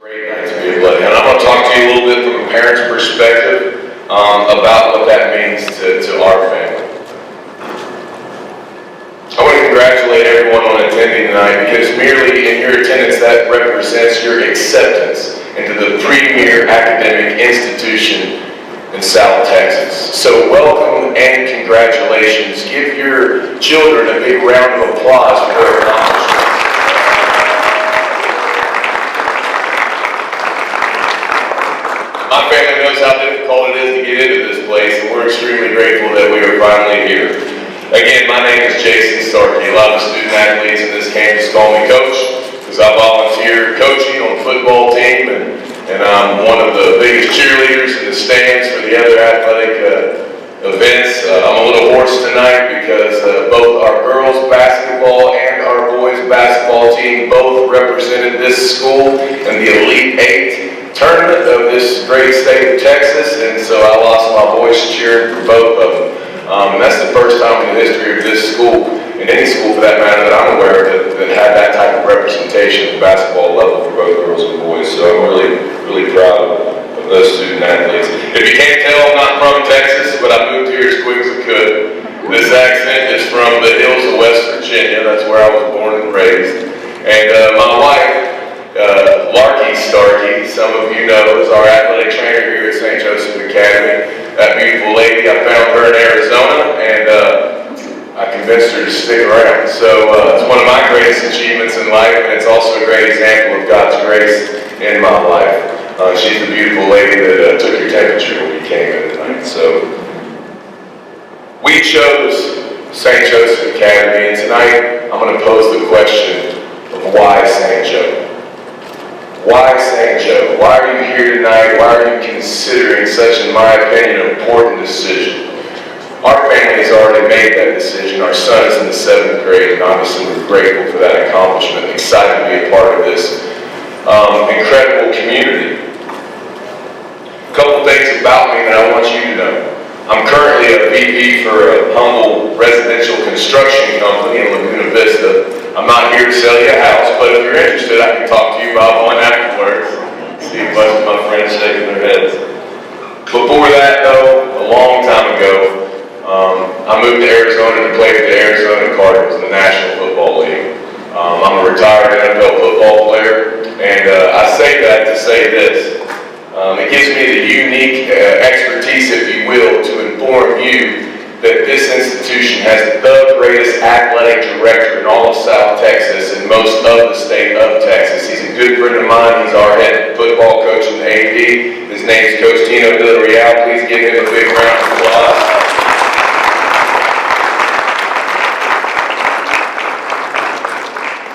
Great night to be a blessing. And I'm going to talk to you a little bit from a parent's perspective about what that means to our family. I want to congratulate everyone on attending tonight because merely in your attendance that represents your acceptance into the premier academic institution in South Texas. So welcome and congratulations. Give your children a big round of applause for their accomplishments. My family knows how difficult it is to get into this place, and we're extremely grateful that we are finally here. Again, my name is Starkey. A lot of the student athletes in this campus call me Coach because I volunteer coaching on the football team, and I'm one of the biggest cheerleaders in the stands for the other athletic events. I'm a little hoarse tonight because both our girls basketball and our boys basketball team both represented this school in the Elite Eight tournament of this great state of Texas, and so I lost my voice cheering for both of them. And that's the first time in the history of this school, and any school for that matter that I'm aware of, that had that type of representation at the basketball level for both girls and boys. So I'm really proud of those student athletes. If you can't tell, I'm not from Texas, but I moved here as quick as I could. This accent is from the hills of West Virginia. That's where I was born and raised. And my wife, Starkey, some of you know, is our athletic trainer here at St. Joseph Academy. That beautiful lady, I found her in Arizona, and I convinced her to stick around. So it's one of my greatest achievements in life, and it's also a great example of God's grace in my life. She's the beautiful lady that took your temperature when you came in tonight. So we chose St. Joseph Academy, and tonight I'm going to pose the question of why St. Joe? Why St. Joe? Why are you here tonight? Why are you considering such, in my opinion, important decision? Our family has already made that decision. Our son is in the 7th grade, and obviously we're grateful for that accomplishment, excited to be a part of this incredible community. A couple things about me that I want you to know. I'm currently a VP for a humble residential construction company in Laguna Vista. I'm not here to sell you a house, but if you're interested, I can talk to you about one afterwards. See a bunch of my friends shaking their heads. Before that, though, a long time ago, I moved to Arizona to play for the Arizona Cardinals in the National Football League. I'm a retired NFL football player, and I say that to say this. It gives me the unique expertise, if you will, to inform you that this institution has the greatest athletic director in all of South Texas and most of the state of Texas. He's a good friend of mine. He's our head football coach in the AD. His name is Coach Keynote. Please give him a big round of applause.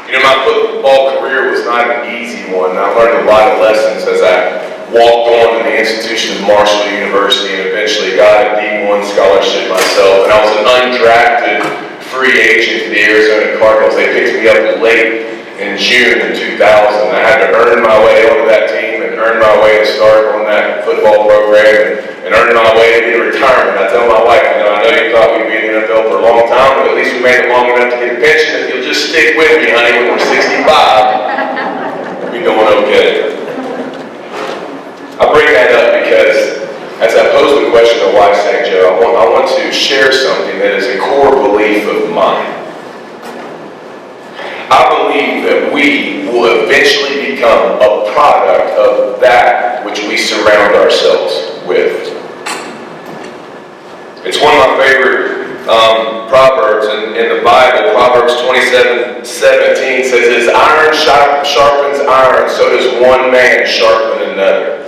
You know, my football career was not an easy one. I learned a lot of lessons as I walked on to the institution of Marshall University and eventually got a D1 scholarship myself. And I was an undrafted free agent for the Arizona Cardinals. They picked me up late in June of 2000. I had to earn my way onto that team and earn my way to start on that football program and earn my way to be in retirement. I tell my wife, you know, I know you thought we'd be in the NFL for a long time, but at least we made it long enough to get a pension. If you'll just stick with me, honey, when we're 65, we'll be doing okay. I bring that up because as I pose the question of why St. Joe, I want to share something that is a core belief of mine. I believe that we will eventually become a product of that which we surround ourselves with. It's one of my favorite proverbs in the Bible. Proverbs 27:17 says, "As iron sharpens iron, so does one man sharpen another."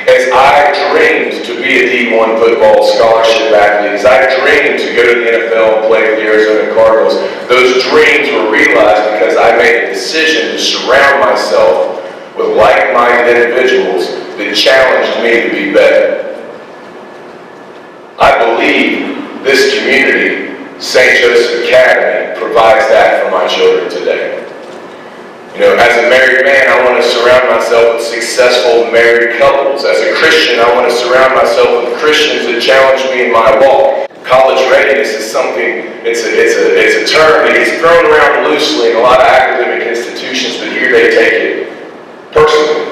As I dreamed to be a D1 football scholarship athlete, as I dreamed to go to the NFL and play for the Arizona Cardinals, those dreams were realized because I made a decision to surround myself with like-minded individuals that challenged me to be better. I believe this community, St. Joseph Academy, provides that for my children today. You know, as a married man, I want to surround myself with successful married couples. As a Christian, I want to surround myself with Christians that challenge me in my walk. College readiness is something, it's a term that gets thrown around loosely in a lot of academic institutions, but here they take it personally.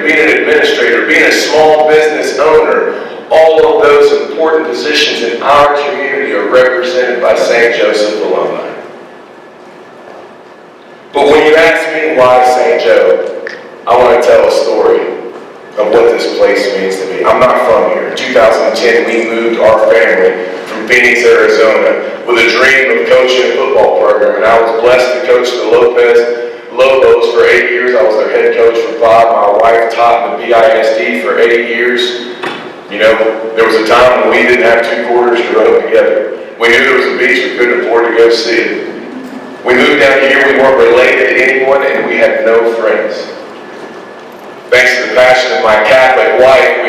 being an administrator, being a small business owner, all of those important positions in our community are represented by St. Joseph alumni. But when you ask me why St. Joe, I want to tell a story of what this place means to me. I'm not from here. In 2010, we moved our family from Phoenix, Arizona, with a dream of coaching a football program, and I was blessed to coach the Lobos for 8 years. I was their head coach for 5. My wife taught in the BISD for 8 years. You know, there was a time when we didn't have 2 quarters to run together. We knew there was a beach, we couldn't afford to go see it. We moved down here, we weren't related to anyone, and we had no friends. Thanks to the passion of my Catholic wife,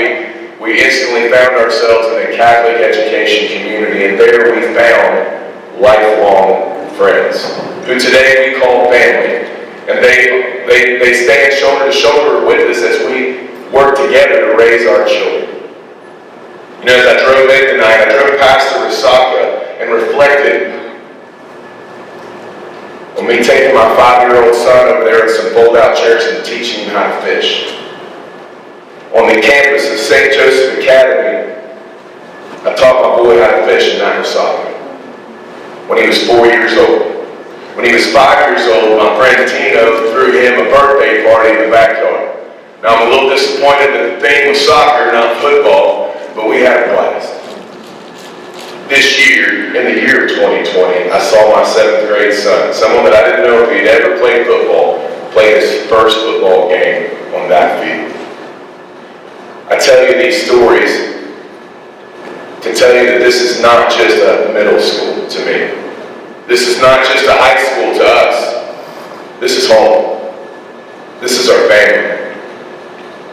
we instantly found ourselves in a Catholic education community, and there we found lifelong friends, who today we call family. And they stand shoulder to shoulder with us as we work together to raise our children. You know, as I drove in tonight, I drove past the Resaca and reflected on me taking my 5-year-old son over there with some fold-out chairs and teaching him how to fish. On the campus of St. Joseph Academy, I taught my boy how to fish in that Resaca when he was 4 years old. When he was 5 years old, my friend Tino threw him a birthday party in the backyard. Now, I'm a little disappointed that the theme was soccer, not football, but we had a blast. This year, in the year of 2020, I saw my 7th grade son, someone that I didn't know if he'd ever played football, play his first football game on that field. I tell you these stories to tell you that this is not just a middle school to me. This is not just a high school to us. This is home. This is our family.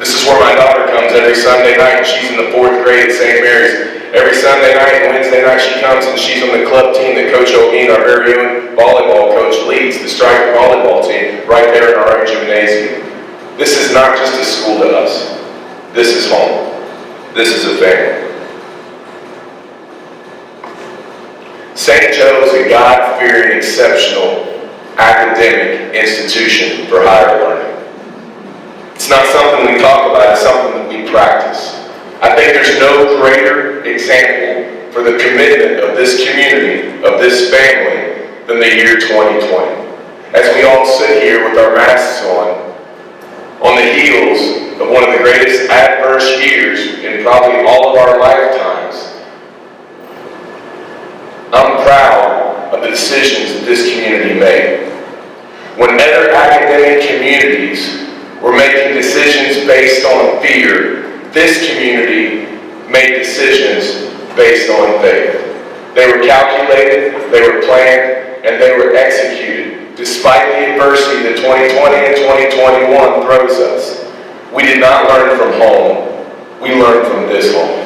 This is where my daughter comes every Sunday night. She's in the 4th grade at St. Mary's. Every Sunday night and Wednesday night she comes and she's on the club team that Coach O'Geen, our very own volleyball coach, leads, the Starkey volleyball team, right there in our own gymnasium. This is not just a school to us. This is home. This is a family. St. Joe is a God-fearing, exceptional academic institution for higher learning. It's not something we talk about, it's something that we practice. I think there's no greater example for the commitment of this community, of this family, than the year 2020. As we all sit here with our masks on the heels of one of the greatest adverse years in probably all of our lifetimes, I'm proud of the decisions that this community made. When other academic communities were making decisions based on fear, this community made decisions based on faith. They were calculated, they were planned, and they were executed. Despite the adversity that 2020 and 2021 throws us, we did not learn from home, we learned from this home.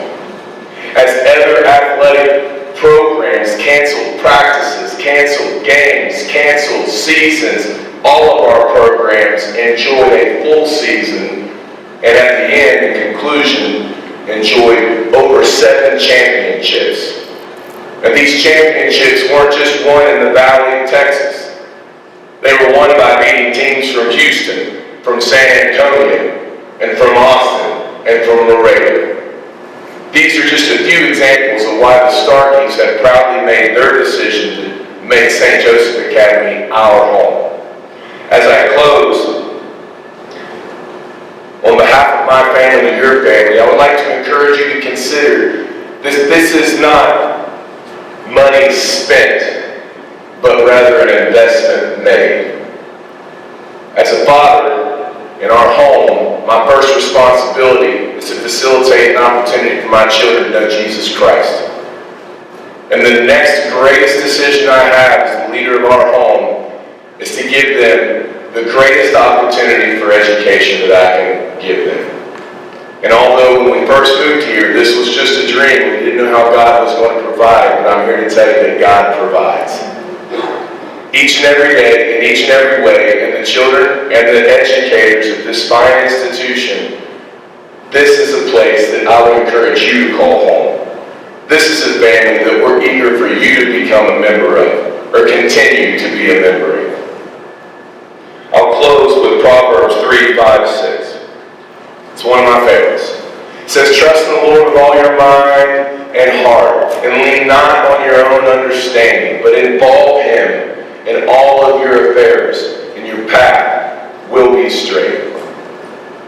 As other athletic programs canceled practices, canceled games, canceled seasons, all of our programs enjoyed a full season, and at the end, in conclusion, enjoyed over 7 championships. And these championships weren't just won in the Valley of Texas. They were won by beating teams from Houston, from San Antonio, and from Austin, and from Laredo. These are just a few examples of why the Starkeys have proudly made their decision to make St. Joseph Academy our home. As I close, on behalf of my family and your family, I would like to encourage you to consider this is not money spent, but rather an investment made. As a father in our home, my first responsibility is to facilitate an opportunity for my children to know Jesus Christ. And the next greatest decision I have as the leader of our home is to give them the greatest opportunity for education that I can give them. And although when we first moved here, this was just a dream, we didn't know how God was going to provide, but I'm here to tell you that God provides. Each and every day, in each and every way, and the children and the educators of this fine institution, this is a place that I would encourage you to call home. This is a family that we're eager for you to become a member of, or continue to be a member of. I'll close with Proverbs 3:5-6. It's one of my favorites. It says, trust in the Lord with all your mind and heart, and lean not on your own understanding, but involve Him in all of your affairs, and your path will be straight.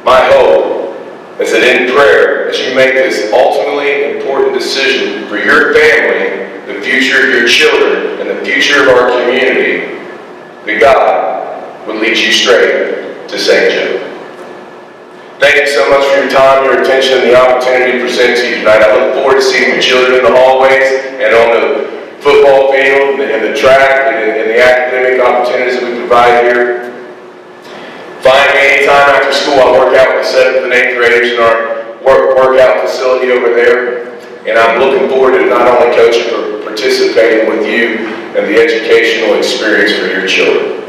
My hope is that in prayer, as you make this ultimately important decision for your family, the future of your children, and the future of our community, that God would lead you straight to St. Joe. Thank you so much for your time, your attention, and the opportunity to present to you tonight. I look forward to seeing your children in the hallways and on the football field and the track and the academic opportunities that we provide here. Find me anytime after school. I work out with the 7th and 8th graders in our workout facility over there. And I'm looking forward to not only coaching but participating with you in the educational experience for your children.